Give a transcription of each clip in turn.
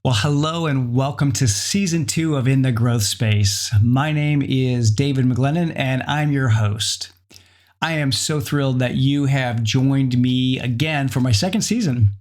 Well, hello and welcome to season 2 of In the Growth Space. My name is David McGlennon and I'm your host. I am so thrilled that you have joined me again for my second season.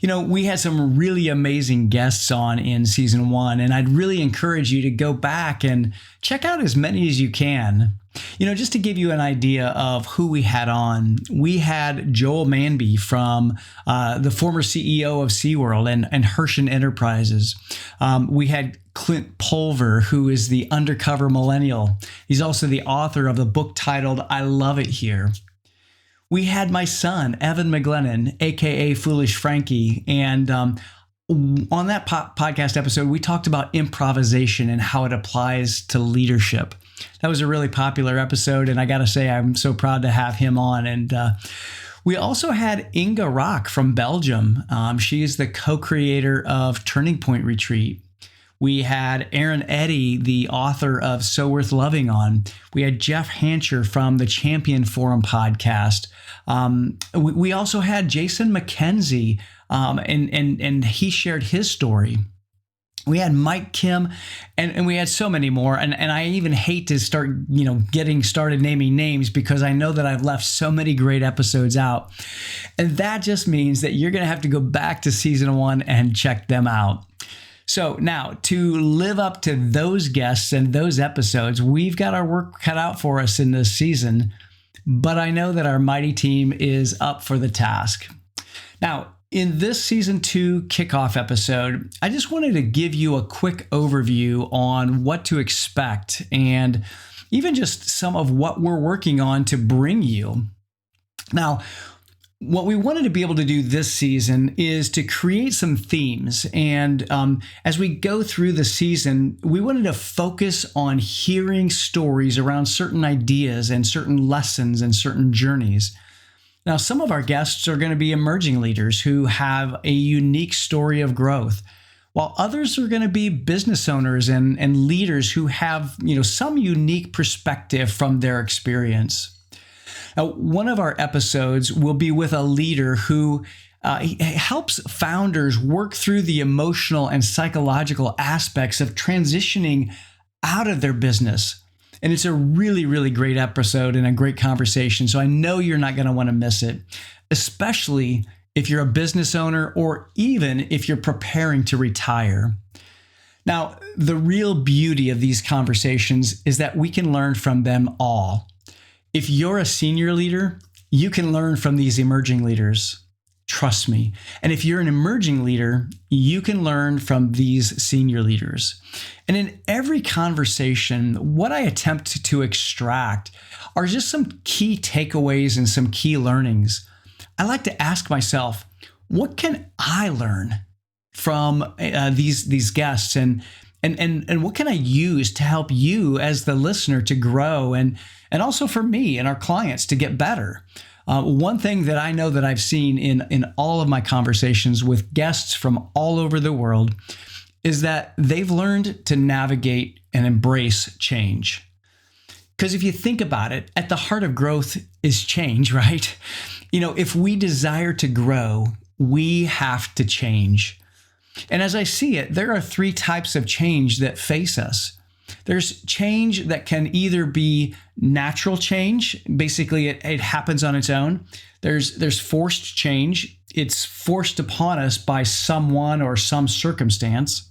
You know, we had some really amazing guests on in season 1, and I'd really encourage you to go back and check out as many as you can. You know, just to give you an idea of who we had on, we had Joel Manby from the former CEO of SeaWorld and Hershen Enterprises. We had Clint Pulver, who is the undercover millennial. He's also the author of the book titled I Love It Here. We had my son, Evan McGlennon, aka Foolish Frankie, and on that podcast episode, we talked about improvisation and how it applies to leadership. That was a really popular episode, and I got to say, I'm so proud to have him on. And we also had Inga Rock from Belgium. She is the co-creator of Turning Point Retreat. We had Aaron Eddy, the author of So Worth Loving, on. We had Jeff Hancher from the Champion Forum podcast. We also had Jason McKenzie, and he shared his story. We had Mike Kim, and we had so many more. And I even hate to start, getting started naming names because I know that I've left so many great episodes out. And that just means that you're going to have to go back to season 1 and check them out. So now, to live up to those guests and those episodes, we've got our work cut out for us in this season, but I know that our mighty team is up for the task. Now, in this season 2 kickoff episode, I just wanted to give you a quick overview on what to expect and even just some of what we're working on to bring you. Now, what we wanted to be able to do this season is to create some themes. And as we go through the season, we wanted to focus on hearing stories around certain ideas and certain lessons and certain journeys. Now, some of our guests are going to be emerging leaders who have a unique story of growth, while others are going to be business owners and leaders who have, some unique perspective from their experience. Now, one of our episodes will be with a leader who helps founders work through the emotional and psychological aspects of transitioning out of their business. And it's a really, really great episode and a great conversation. So I know you're not going to want to miss it, especially if you're a business owner or even if you're preparing to retire. Now, the real beauty of these conversations is that we can learn from them all. If you're a senior leader, you can learn from these emerging leaders. Trust me. And if you're an emerging leader, you can learn from these senior leaders. And in every conversation, what I attempt to extract are just some key takeaways and some key learnings. I like to ask myself, what can I learn from these guests? And what can I use to help you as the listener to grow and also for me and our clients to get better? One thing that I know that I've seen in all of my conversations with guests from all over the world is that they've learned to navigate and embrace change. Because if you think about it, at the heart of growth is change, right? If we desire to grow, we have to change. And as I see it, there are 3 types of change that face us. There's change that can either be natural change. Basically, it happens on its own. There's forced change. It's forced upon us by someone or some circumstance.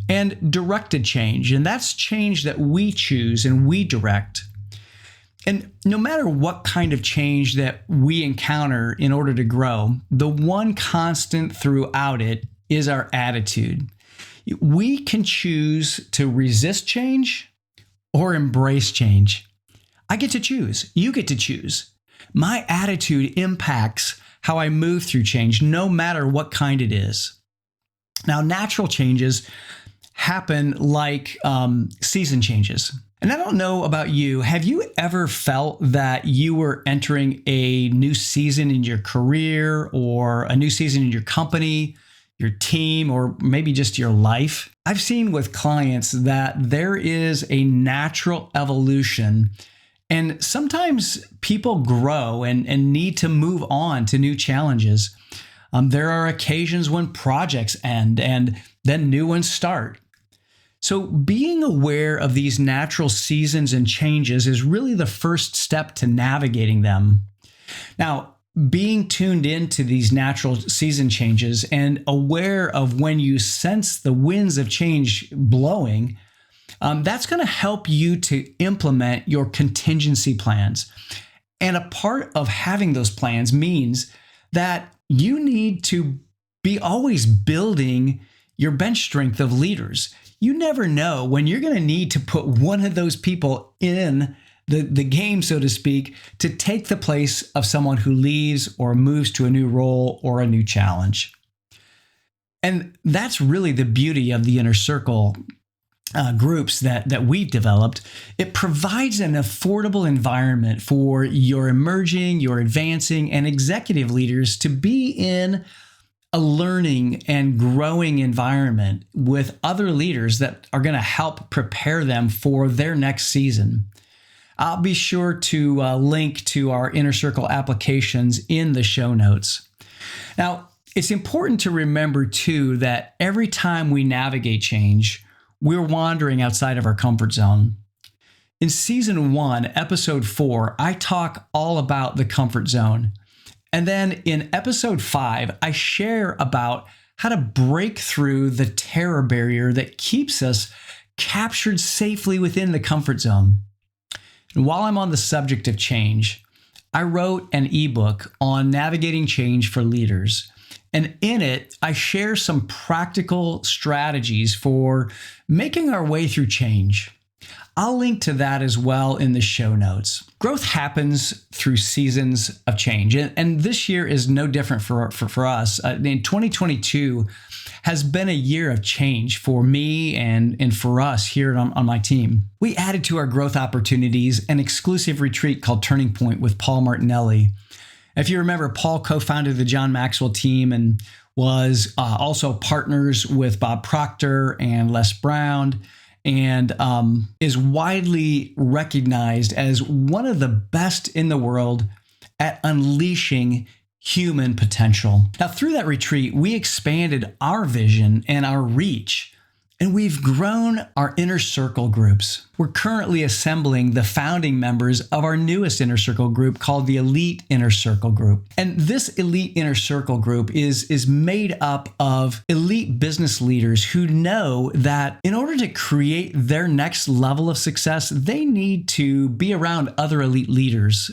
And directed change. And that's change that we choose and we direct. And no matter what kind of change that we encounter in order to grow, the one constant throughout it is our attitude. We can choose to resist change or embrace change. I get to choose. You get to choose. My attitude impacts how I move through change, no matter what kind it is. Now, natural changes happen like season changes. And I don't know about you. Have you ever felt that you were entering a new season in your career or a new season in your company, your team, or maybe just your life? I've seen with clients that there is a natural evolution, and sometimes people grow and need to move on to new challenges. There are occasions when projects end and then new ones start. So being aware of these natural seasons and changes is really the first step to navigating them. Now, being tuned into these natural season changes and aware of when you sense the winds of change blowing, that's going to help you to implement your contingency plans. And a part of having those plans means that you need to be always building your bench strength of leaders. You never know when you're going to need to put one of those people in the game, so to speak, to take the place of someone who leaves or moves to a new role or a new challenge. And that's really the beauty of the inner circle groups that we've developed. It provides an affordable environment for your emerging, your advancing, and executive leaders to be in a learning and growing environment with other leaders that are going to help prepare them for their next season. I'll be sure to link to our Inner Circle applications in the show notes. Now, it's important to remember too that every time we navigate change, we're wandering outside of our comfort zone. In season 1, episode 4, I talk all about the comfort zone. And then in episode 5, I share about how to break through the terror barrier that keeps us captured safely within the comfort zone. And while I'm on the subject of change, I wrote an ebook on navigating change for leaders. And in it, I share some practical strategies for making our way through change. I'll link to that as well in the show notes. Growth happens through seasons of change, and this year is no different for us. 2022 has been a year of change for me and for us here on my team. We added to our growth opportunities an exclusive retreat called Turning Point with Paul Martinelli. If you remember, Paul co-founded the John Maxwell team and was also partners with Bob Proctor and Les Brown, and is widely recognized as one of the best in the world at unleashing human potential. Now, through that retreat, we expanded our vision and our reach, and we've grown our inner circle groups. We're currently assembling the founding members of our newest inner circle group called the Elite Inner Circle Group. And this Elite Inner Circle Group is made up of elite business leaders who know that in order to create their next level of success, they need to be around other elite leaders.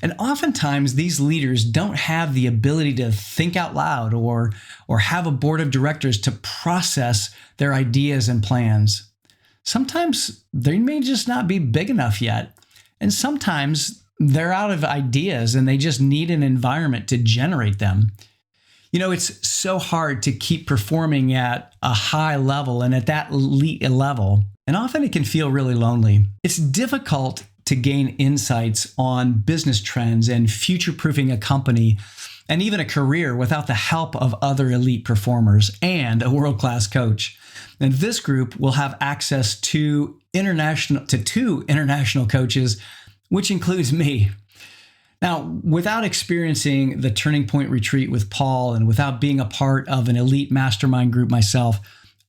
And oftentimes these leaders don't have the ability to think out loud or have a board of directors to process their ideas and plans. Sometimes they may just not be big enough yet. And sometimes they're out of ideas and they just need an environment to generate them. You know, it's so hard to keep performing at a high level and at that elite level. And often it can feel really lonely. It's difficult to gain insights on business trends and future-proofing a company and even a career without the help of other elite performers and a world-class coach. And this group will have access to two international coaches, which includes me. Now, without experiencing the Turning Point retreat with Paul and without being a part of an elite mastermind group myself,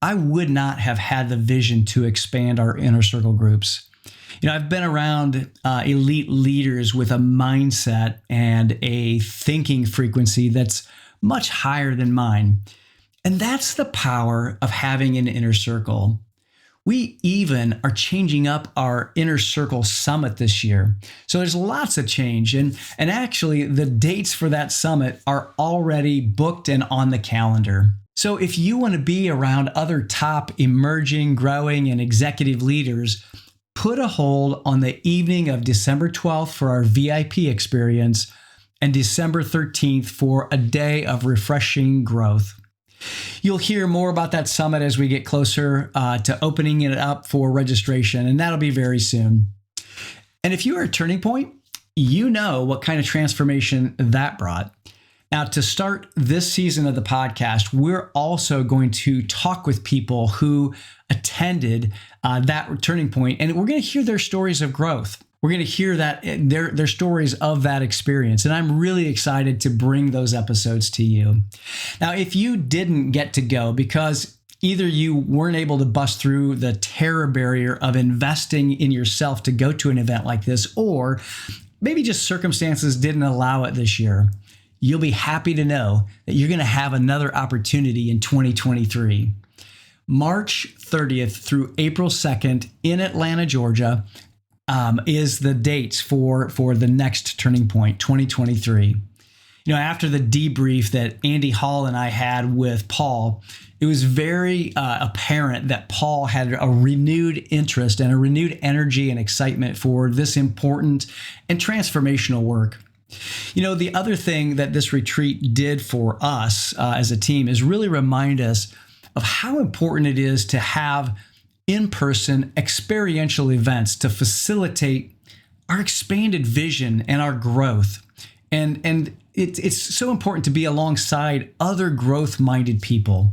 I would not have had the vision to expand our inner circle groups. You know, I've been around elite leaders with a mindset and a thinking frequency that's much higher than mine. And that's the power of having an inner circle. We even are changing up our inner circle summit this year. So there's lots of change. And actually, the dates for that summit are already booked and on the calendar. So if you want to be around other top emerging, growing, and executive leaders, put a hold on the evening of December 12th for our VIP experience and December 13th for a day of refreshing growth. You'll hear more about that summit as we get closer to opening it up for registration, and that'll be very soon. And if you are at Turning Point, you know what kind of transformation that brought. Now, to start this season of the podcast, we're also going to talk with people who attended that Turning Point, and we're going to hear their stories of growth. We're going to hear that their stories of that experience. And I'm really excited to bring those episodes to you. Now, if you didn't get to go because either you weren't able to bust through the terror barrier of investing in yourself to go to an event like this, or maybe just circumstances didn't allow it this year, you'll be happy to know that you're going to have another opportunity in 2023. March 30th through April 2nd in Atlanta, Georgia, is the dates for the next Turning Point 2023. After the debrief that Andy Hall and I had with Paul, it was very apparent that Paul had a renewed interest and a renewed energy and excitement for this important and transformational work. The other thing that this retreat did for us as a team is really remind us of how important it is to have in-person experiential events to facilitate our expanded vision and our growth. And it's so important to be alongside other growth-minded people.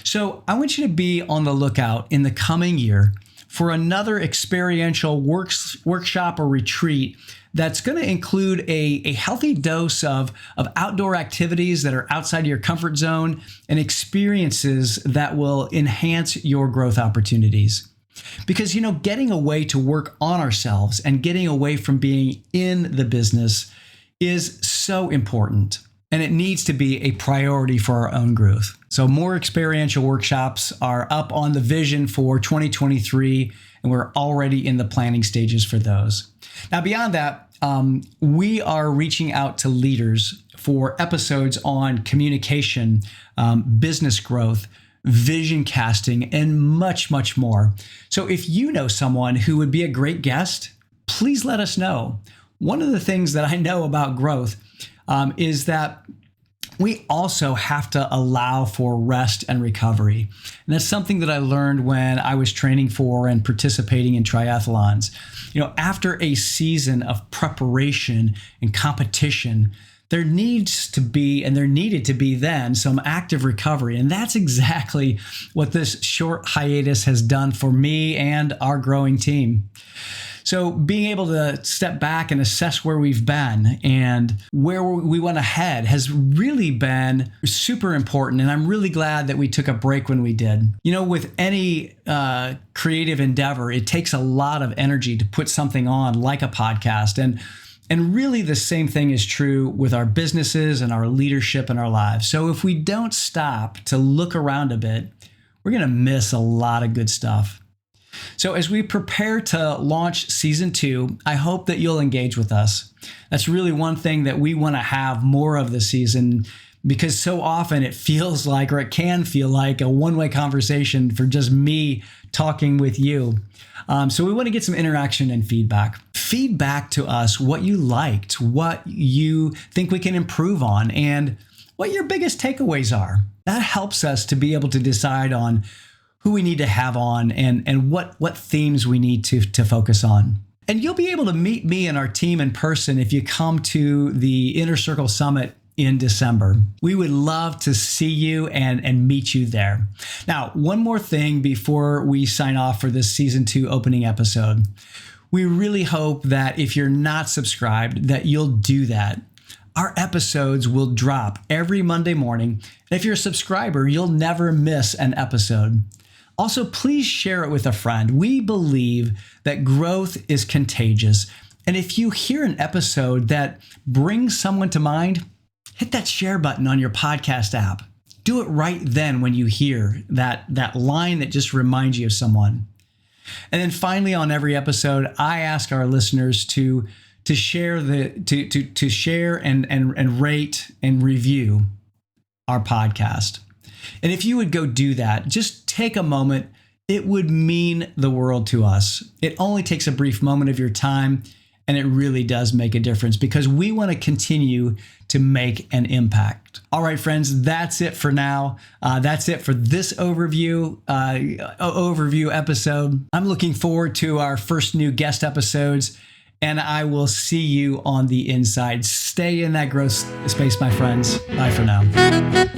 So I want you to be on the lookout in the coming year for another experiential workshop or retreat that's going to include a healthy dose of outdoor activities that are outside of your comfort zone and experiences that will enhance your growth opportunities. Because, getting away to work on ourselves and getting away from being in the business is so important, and it needs to be a priority for our own growth. So more experiential workshops are up on the vision for 2023, and we're already in the planning stages for those. Now, beyond that, we are reaching out to leaders for episodes on communication, business growth, vision casting, and much, much more. So if you know someone who would be a great guest, please let us know. One of the things that I know about growth is that we also have to allow for rest and recovery. And that's something that I learned when I was training for and participating in triathlons. After a season of preparation and competition, there needs to be, and there needed to be then, some active recovery. And that's exactly what this short hiatus has done for me and our growing team. So being able to step back and assess where we've been and where we want to head has really been super important. And I'm really glad that we took a break when we did. With any creative endeavor, it takes a lot of energy to put something on like a podcast. And really the same thing is true with our businesses and our leadership and our lives. So if we don't stop to look around a bit, we're going to miss a lot of good stuff. So as we prepare to launch season 2, I hope that you'll engage with us. That's really one thing that we want to have more of this season, because so often it feels like, or it can feel like, a one-way conversation for just me talking with you. So we want to get some interaction and feedback. Feedback to us what you liked, what you think we can improve on, and what your biggest takeaways are. That helps us to be able to decide on who we need to have on and what themes we need to focus on. And you'll be able to meet me and our team in person if you come to the Inner Circle Summit in December. We would love to see you and meet you there. Now, one more thing before we sign off for this season 2 opening episode. We really hope that if you're not subscribed, that you'll do that. Our episodes will drop every Monday morning. And if you're a subscriber, you'll never miss an episode. Also, please share it with a friend. We believe that growth is contagious. And if you hear an episode that brings someone to mind, hit that share button on your podcast app. Do it right then when you hear that line that just reminds you of someone. And then finally, on every episode, I ask our listeners to share and rate and review our podcast. And if you would go do that, just take a moment. It would mean the world to us. It only takes a brief moment of your time, and it really does make a difference because we want to continue to make an impact. All right, friends, that's it for now. That's it for this overview episode. I'm looking forward to our first new guest episodes, and I will see you on the inside. Stay in that growth space, my friends. Bye for now.